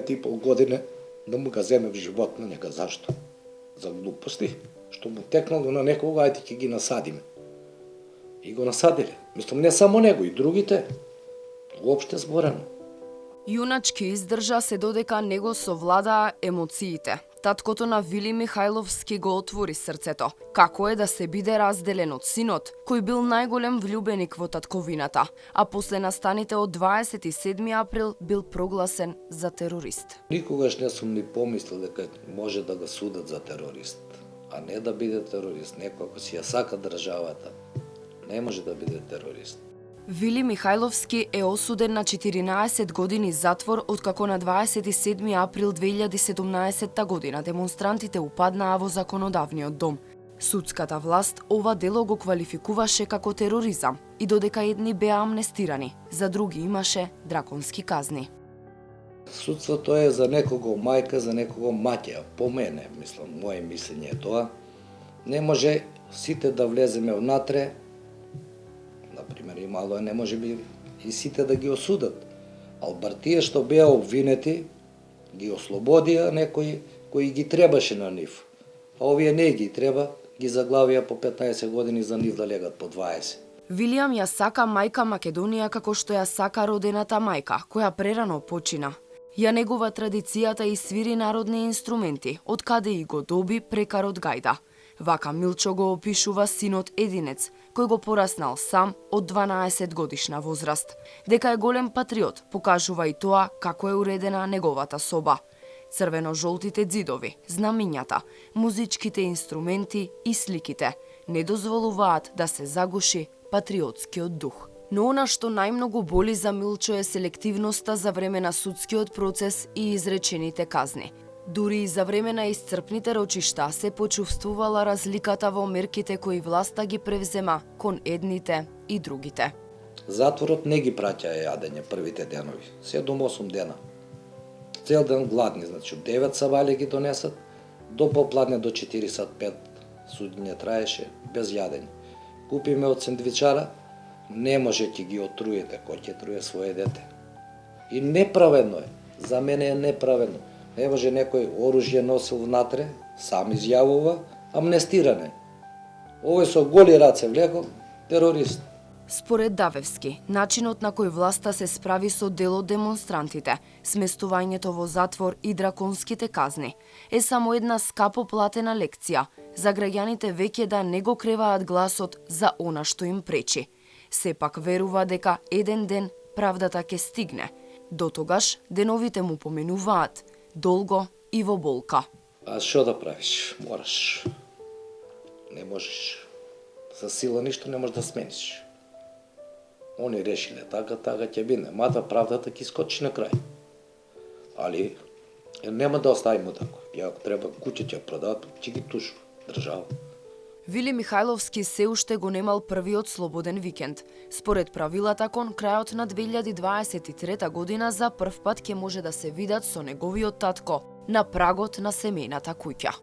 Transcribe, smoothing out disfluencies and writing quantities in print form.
9,5 години да му ga земе в живот на njega. Зашто? За глупости. Што му текнало на некога, ајде ќе ги насадиме. И го насадиле. Мислам, не само него, и другите. Уопште зборено. Јуначки издржа се додека него совладаа емоциите. Таткото на Вили Михајловски го отвори срцето. Како е да се биде разделен од синот, кој бил најголем влюбеник во татковината, а после настаните од 27 април бил прогласен за терорист. Никогаш не сум ни помислил дека може да го судат за терорист, а не да биде терорист. Некој ако си ја сака државата, не може да биде терорист. Вили Михајловски е осуден на 14 години затвор откако на 27 април 2017 година демонстрантите упаднаа во законодавниот дом. Судската власт ова дело го квалификуваше како тероризам и додека едни беа амнестирани, за други имаше драконски казни. Судството е за некого мајка, за некого маќа. По мене, мислам, моje мислење е тоа. Не може сите да влеземе внатре. Например, и мало не може би и сите да ги осудат. Албар тие што беа обвинети, ги ослободија некои кои ги требаше на нив. А овие не ги треба, ги заглавија по 15 години за нив да легат по 20. Вилијам ја сака мајка Македонија како што ја сака родената мајка, која прерано почина. Ја негува традицијата и свири народни инструменти, од каде и го доби прекарот гајда. Вака Милчо го опишува синот единец, кој го пораснал сам од 12 годишна возраст. Дека е голем патриот, покажува и тоа како е уредена неговата соба. Црвено-жолтите ѕидови, знамињата, музичките инструменти и сликите не дозволуваат да се загуши патриотскиот дух. Но она што најмногу боли за Милчо е селективноста за време на судскиот процес и изречените казни. Дури и за време на исцрпните рочишта се почувствувала разликата во мерките кои власта ги превзема кон едните и другите. Затворот не ги праќа јадење првите денови, 7-8 дена. Цел ден гладни, значи од 9 сабале ги донесат, до попладне до 4 сат 5 судење траеше без јадење. Купиме од сендвичара, не може ќе ги отруете, кој ќе труе свое дете. И неправедно е, за мене е неправедно. Не може некој оружје носил внатре, сам изјавува, амнестиране. Овој со голи раце влегол, терорист. Според Давевски, начинот на кој власта се справи со делот демонстрантите, сместувањето во затвор и драконските казни, е само една скапо платена лекција за граѓаните веќе да не го креваат гласот за она што им пречи. Сепак верува дека еден ден правдата ќе стигне. До тогаш деновите му поминуваат долго и во болка. А што да правиш? Мораш. Не можеш. За сила ништо не можеш да смениш. Они решиле така ќе биде. Мата правдата ќе скочи на крај. Али нема да оставиме тако. И ако треба куќа ќе продадат, ќе ги тушува држава. Вили Михајловски се уште го немал првиот слободен викенд. Според правилата кон крајот на 2023 година за прв пат ќе може да се видат со неговиот татко на прагот на семејната куќа.